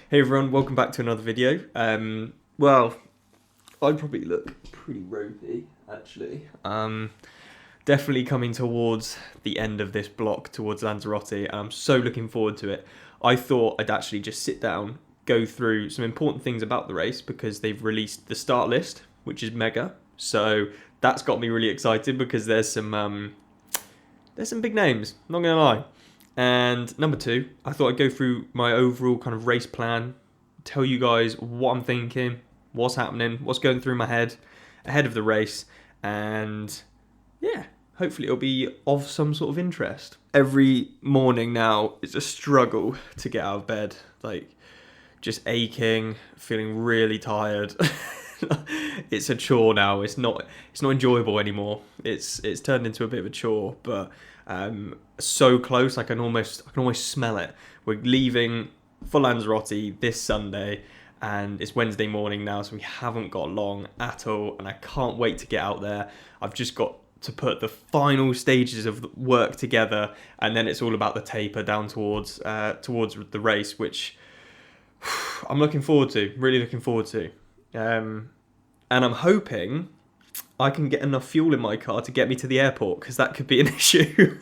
Hey everyone, welcome back to another video. Well, I probably look pretty ropey, actually. Definitely coming towards the end of this block towards Lanzarote, and I'm so looking forward to it. I thought I'd actually just sit down, go through some important things about the race because they've released the start list, which is mega. So that's got me really excited because there's some big names, not gonna lie. And number two, I thought I'd go through my overall kind of race plan, tell you guys what I'm thinking, what's happening, what's going through my head ahead of the race, and yeah, hopefully it'll be of some sort of interest. Every morning now, it's a struggle to get out of bed, like just aching, feeling really tired. It's a chore now. It's not enjoyable anymore. It's turned into a bit of a chore, but so close. I can almost smell it. We're leaving for Lanzarote this Sunday, and it's Wednesday morning now, so we haven't got long at all, and I can't wait to get out there. I've just got to put the final stages of the work together, and then it's all about the taper down towards the race, which I'm looking forward to. Really looking forward to. And I'm hoping I can get enough fuel in my car to get me to the airport, because that could be an issue.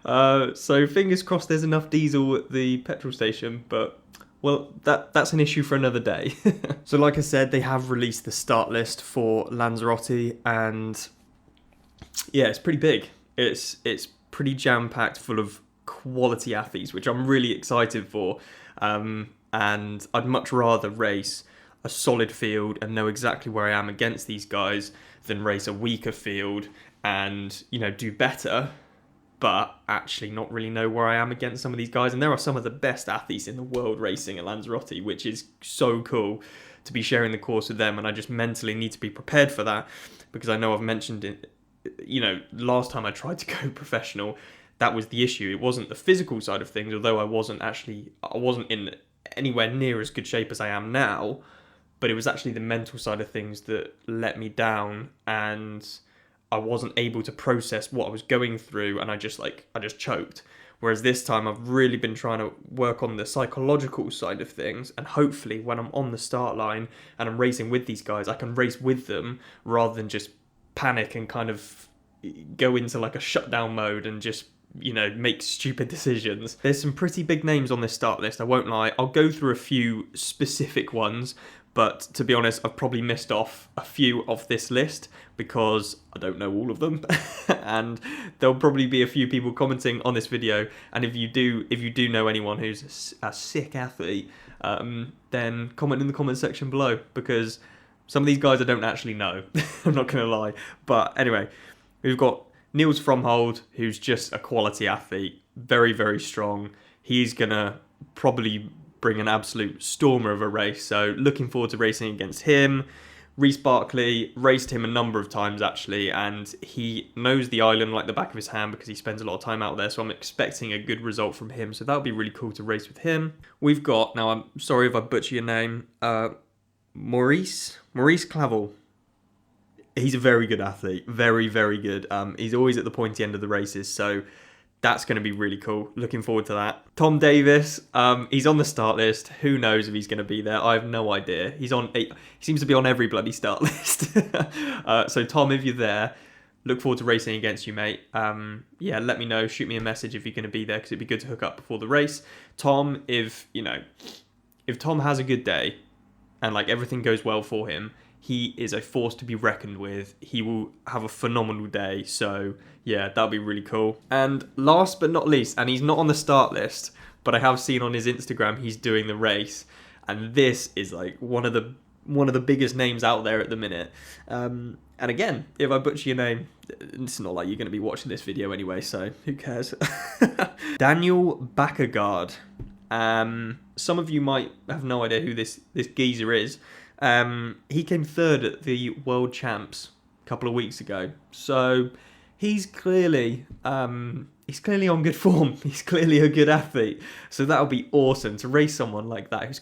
So fingers crossed there's enough diesel at the petrol station, but well, that's an issue for another day. So like I said, they have released the start list for Lanzarote, and yeah, it's pretty big. It's pretty jam-packed full of quality athletes, which I'm really excited for. And I'd much rather race a solid field and know exactly where I am against these guys than race a weaker field and, do better, but actually not really know where I am against some of these guys. And there are some of the best athletes in the world racing at Lanzarote, which is so cool to be sharing the course with them. And I just mentally need to be prepared for that, because I know I've mentioned it, last time I tried to go professional, that was the issue. It wasn't the physical side of things, although I wasn't in anywhere near as good shape as I am now, but it was actually the mental side of things that let me down, and I wasn't able to process what I was going through, and I just choked. Whereas this time I've really been trying to work on the psychological side of things, and hopefully when I'm on the start line and I'm racing with these guys, I can race with them rather than just panic and kind of go into like a shutdown mode and just make stupid decisions. There's some pretty big names on this start list, I won't lie. I'll go through a few specific ones, but to be honest, I've probably missed off a few off this list because I don't know all of them. And there'll probably be a few people commenting on this video, and if you do know anyone who's a sick athlete, then comment in the comment section below, because some of these guys I don't actually know. I'm not gonna lie. But anyway, we've got Niels Fromhold, who's just a quality athlete, very, very strong. He's gonna probably bring an absolute stormer of a race, so looking forward to racing against him. Reece Barkley, raced him a number of times actually, and he knows the island like the back of his hand because he spends a lot of time out there, so I'm expecting a good result from him, so that would be really cool to race with him. We've got, now I'm sorry if I butcher your name, Maurice Clavel. He's a very good athlete, very, very good. He's always at the pointy end of the races, so that's going to be really cool. Looking forward to that. Tom Davis, he's on the start list. Who knows if he's going to be there? I have no idea. He seems to be on every bloody start list. So Tom, if you're there, look forward to racing against you, mate. Yeah, let me know. Shoot me a message if you're going to be there, because it'd be good to hook up before the race. Tom, if Tom has a good day and like everything goes well for him, he is a force to be reckoned with. He will have a phenomenal day. So yeah, that'll be really cool. And last but not least, and he's not on the start list, but I have seen on his Instagram he's doing the race, and this is like one of the biggest names out there at the minute. And again, if I butcher your name, it's not like you're going to be watching this video anyway, so who cares? Daniel Bakkergaard. Some of you might have no idea who this geezer is. He came third at the World Champs a couple of weeks ago, so he's clearly on good form. He's clearly a good athlete, so that'll be awesome to race someone like that he's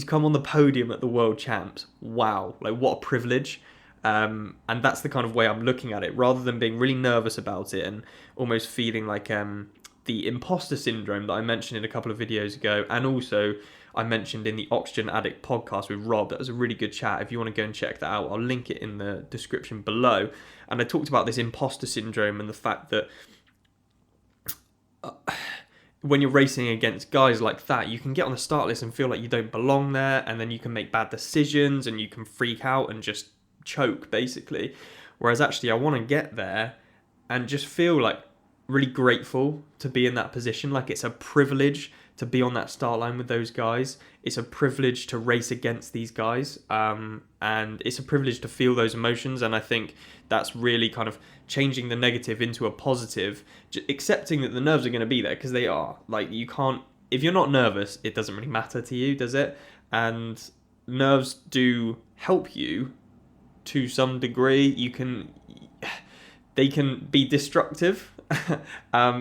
come on the podium at the World Champs. Wow, like what a privilege. And that's the kind of way I'm looking at it, rather than being really nervous about it and almost feeling like the imposter syndrome that I mentioned in a couple of videos ago. And also, I mentioned in the Oxygen Addict podcast with Rob. That was a really good chat. If you want to go and check that out, I'll link it in the description below. And I talked about this imposter syndrome and the fact that when you're racing against guys like that, you can get on the start list and feel like you don't belong there, and then you can make bad decisions and you can freak out and just choke, basically. Whereas actually I want to get there and just feel like really grateful to be in that position. Like, it's a privilege to be on that start line with those guys. It's a privilege to race against these guys, and it's a privilege to feel those emotions. And I think that's really kind of changing the negative into a positive, accepting that the nerves are going to be there, because they are. Like, you can't, if you're not nervous, it doesn't really matter to you, does it? And nerves do help you to some degree. They can be destructive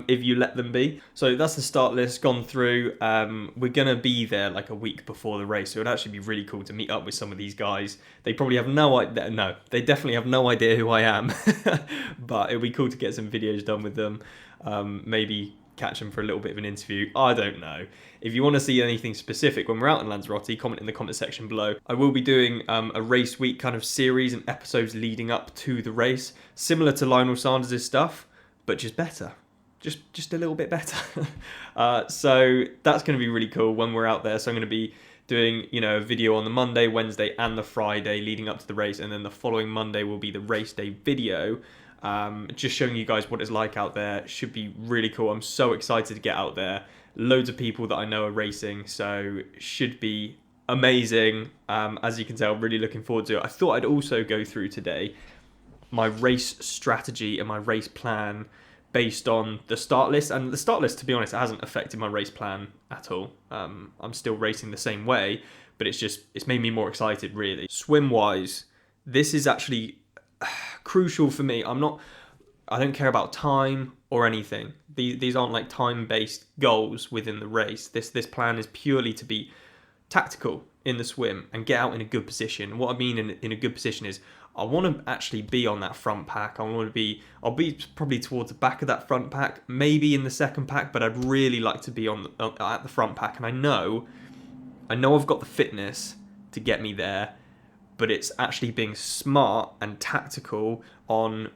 if you let them be. So that's the start list gone through. We're gonna be there like a week before the race, so it'd actually be really cool to meet up with some of these guys. They probably have no idea. No, they definitely have no idea who I am. But it'll be cool to get some videos done with them. Maybe catch them for a little bit of an interview. I don't know. If you want to see anything specific when we're out in Lanzarote, comment in the comment section below. I will be doing a race week kind of series and episodes leading up to the race, similar to Lionel Sanders' stuff, but just better. Just a little bit better. So that's going to be really cool when we're out there. So I'm going to be doing, a video on the Monday, Wednesday, and the Friday leading up to the race, and then the following Monday will be the race day video. Just showing you guys what it's like out there. Should be really cool. I'm so excited to get out there. Loads of people that I know are racing, so should be amazing. As you can tell, really looking forward to it. I thought I'd also go through today my race strategy and my race plan based on the start list. And the start list, to be honest, hasn't affected my race plan at all. I'm still racing the same way, but it's made me more excited, really. Swim-wise, this is actually crucial for me. I don't care about time or anything. These aren't like time-based goals within the race. This plan is purely to be tactical in the swim and get out in a good position. What I mean in a good position is I want to actually be on that front pack. I'll be probably towards the back of that front pack, maybe in the second pack, but I'd really like to be at the front pack. And I know I've got the fitness to get me there, but it's actually being smart and tactical on,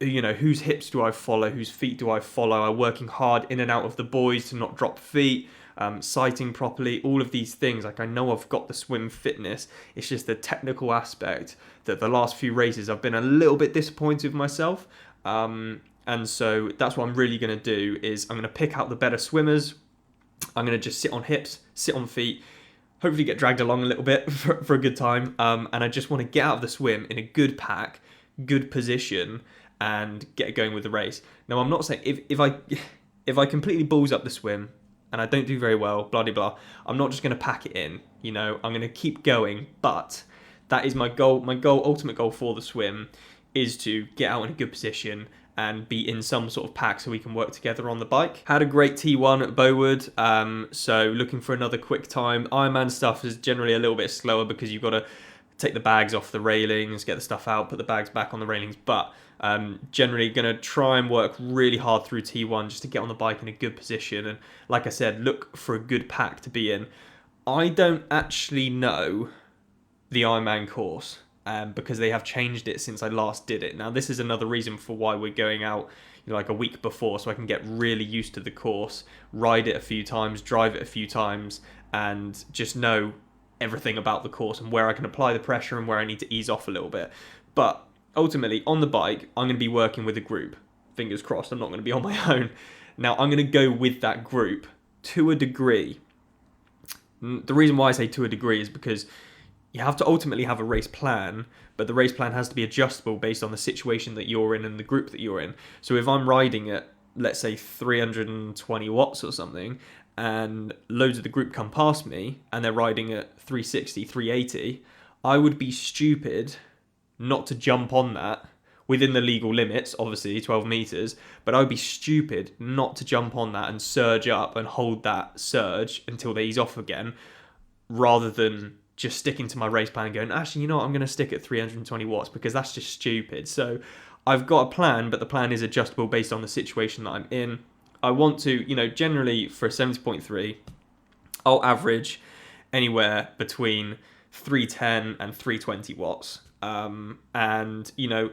whose hips do I follow, whose feet do I follow. I'm working hard in and out of the buoys to not drop feet, sighting properly, all of these things. Like, I know I've got the swim fitness. It's just the technical aspect that the last few races I've been a little bit disappointed with myself. And so that's what I'm really going to do is I'm going to pick out the better swimmers. I'm going to just sit on hips, sit on feet, hopefully get dragged along a little bit for a good time. And I just want to get out of the swim in a good pack, good position, and get going with the race. Now, I'm not saying if I completely balls up the swim and I don't do very well, blah, blah, blah, I'm not just going to pack it in. I'm going to keep going, but that is my goal. My ultimate goal for the swim is to get out in a good position and be in some sort of pack so we can work together on the bike. Had a great T1 at Bowood, so looking for another quick time. Ironman stuff is generally a little bit slower because you've got to take the bags off the railings, get the stuff out, put the bags back on the railings, but generally going to try and work really hard through T1 just to get on the bike in a good position. And like I said, look for a good pack to be in. I don't actually know the Ironman course because they have changed it since I last did it. Now, this is another reason for why we're going out like a week before, so I can get really used to the course, ride it a few times, drive it a few times, and just know everything about the course and where I can apply the pressure and where I need to ease off a little bit. But ultimately, on the bike, I'm going to be working with a group. Fingers crossed, I'm not going to be on my own. Now, I'm going to go with that group to a degree. The reason why I say to a degree is because you have to ultimately have a race plan, but the race plan has to be adjustable based on the situation that you're in and the group that you're in. So if I'm riding at, let's say, 320 watts or something, and loads of the group come past me and they're riding at 360, 380, I would be stupid not to jump on that within the legal limits, obviously 12 meters, but I would be stupid not to jump on that and surge up and hold that surge until they ease off again, rather than just sticking to my race plan and going, actually, you know what, I'm going to stick at 320 watts because that's just stupid. So I've got a plan, but the plan is adjustable based on the situation that I'm in. I want to, generally for a 70.3, I'll average anywhere between 310 and 320 watts. And you know,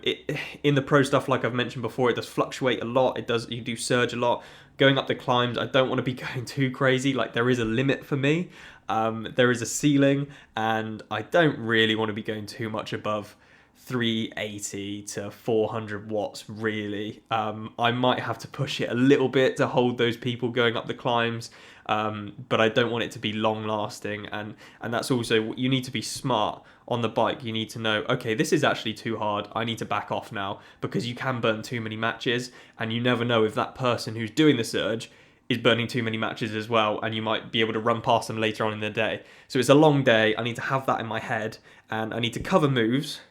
in the pro stuff, like I've mentioned before, it does fluctuate a lot. You do surge a lot. Going up the climbs, I don't want to be going too crazy. Like, there is a limit for me. There is a ceiling, and I don't really want to be going too much above 380 to 400 watts, really. I might have to push it a little bit to hold those people going up the climbs, but I don't want it to be long lasting. And that's also, you need to be smart on the bike. You need to know, okay, this is actually too hard. I need to back off now, because you can burn too many matches, and you never know if that person who's doing the surge is burning too many matches as well, and you might be able to run past them later on in the day. So it's a long day. I need to have that in my head, and I need to cover moves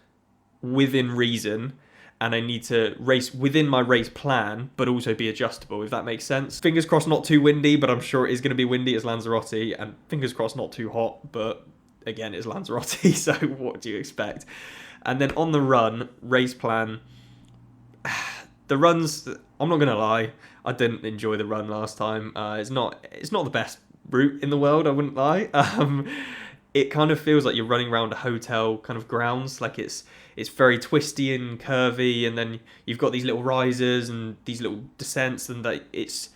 within reason, and I need to race within my race plan, but also be adjustable, if that makes sense. Fingers crossed not too windy, but I'm sure it is going to be windy as Lanzarote, and fingers crossed not too hot, but again, it's Lanzarote, so what do you expect? And then on the run, race plan, the runs, I'm not going to lie, I didn't enjoy the run last time. It's not the best route in the world, I wouldn't lie. It kind of feels like you're running around a hotel kind of grounds. Like, it's very twisty and curvy, and then you've got these little risers and these little descents, and it's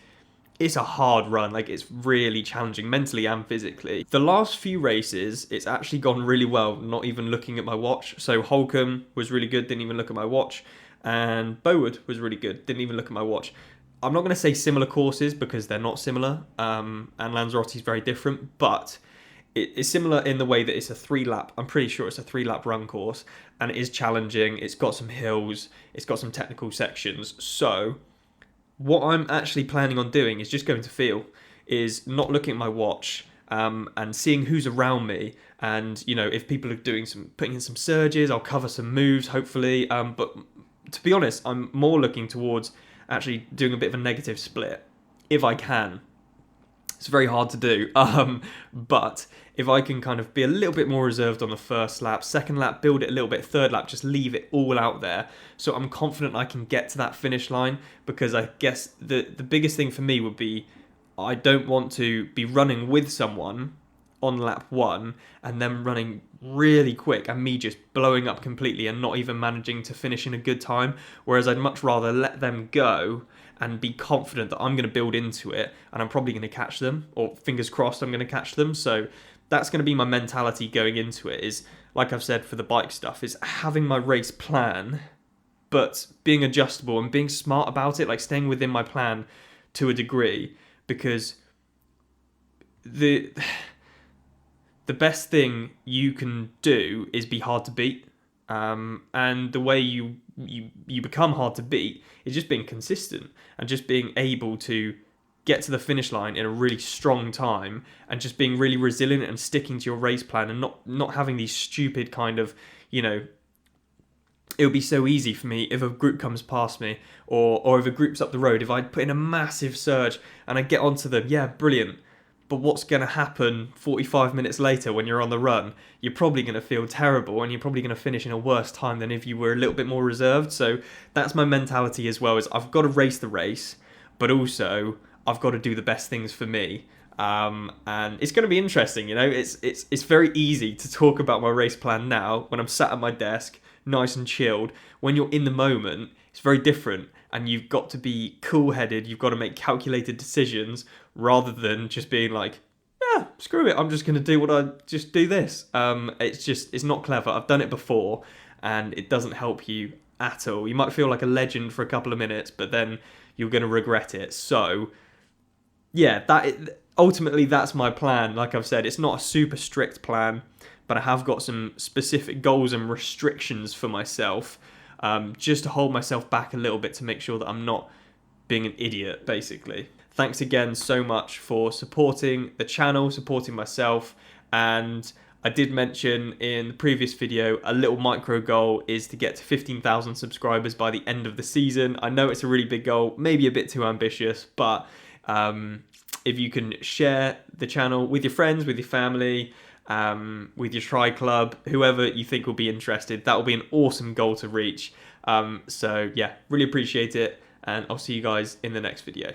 a hard run. Like, it's really challenging mentally and physically. The last few races, it's actually gone really well, not even looking at my watch. So Holcomb was really good, didn't even look at my watch, and Bowood was really good, didn't even look at my watch. I'm not going to say similar courses, because they're not similar, and Lanzarote is very different, but it's similar in the way that it's a 3-lap. I'm pretty sure it's a 3-lap run course, and it is challenging. It's got some hills, it's got some technical sections. So what I'm actually planning on doing is just going to feel, is not looking at my watch, and seeing who's around me, and you know, if people are putting in some surges, I'll cover some moves hopefully. But to be honest, I'm more looking towards actually doing a bit of a negative split if I can. It's very hard to do, but if I can kind of be a little bit more reserved on the first lap, second lap, build it a little bit, third lap, just leave it all out there, so I'm confident I can get to that finish line. Because I guess the biggest thing for me would be, I don't want to be running with someone on lap 1 and then running really quick and me just blowing up completely and not even managing to finish in a good time. Whereas I'd much rather let them go and be confident that I'm going to build into it, and I'm probably going to catch them, or fingers crossed I'm going to catch them. So that's going to be my mentality going into it, is, like I've said for the bike stuff, is having my race plan, but being adjustable and being smart about it, like staying within my plan to a degree. Because the best thing you can do is be hard to beat. And the way you become hard to beat is just being consistent and just being able to get to the finish line in a really strong time, and just being really resilient and sticking to your race plan, and not having these stupid kind of, you know, it would be so easy for me if a group comes past me, or if a group's up the road, if I put in a massive surge and I get onto them, yeah, brilliant. But what's going to happen 45 minutes later when you're on the run? You're probably going to feel terrible, and you're probably going to finish in a worse time than if you were a little bit more reserved. So that's my mentality as well, is I've got to race the race, but also I've got to do the best things for me. And it's going to be interesting, you know. It's very easy to talk about my race plan now when I'm sat at my desk, nice and chilled. When you're in the moment, it's very different, and you've got to be cool-headed. You've got to make calculated decisions rather than just being like, yeah, screw it, I'm just going to do this. It's not clever. I've done it before, and it doesn't help you at all. You might feel like a legend for a couple of minutes, but then you're going to regret it. So yeah, ultimately that's my plan. Like I've said, it's not a super strict plan, but I have got some specific goals and restrictions for myself, just to hold myself back a little bit, to make sure that I'm not being an idiot, basically. Thanks again so much for supporting the channel, supporting myself. And I did mention in the previous video, a little micro goal is to get to 15,000 subscribers by the end of the season. I know it's a really big goal, maybe a bit too ambitious, but if you can share the channel with your friends, with your family, with your tri club, whoever you think will be interested, that will be an awesome goal to reach. So yeah, really appreciate it, and I'll see you guys in the next video.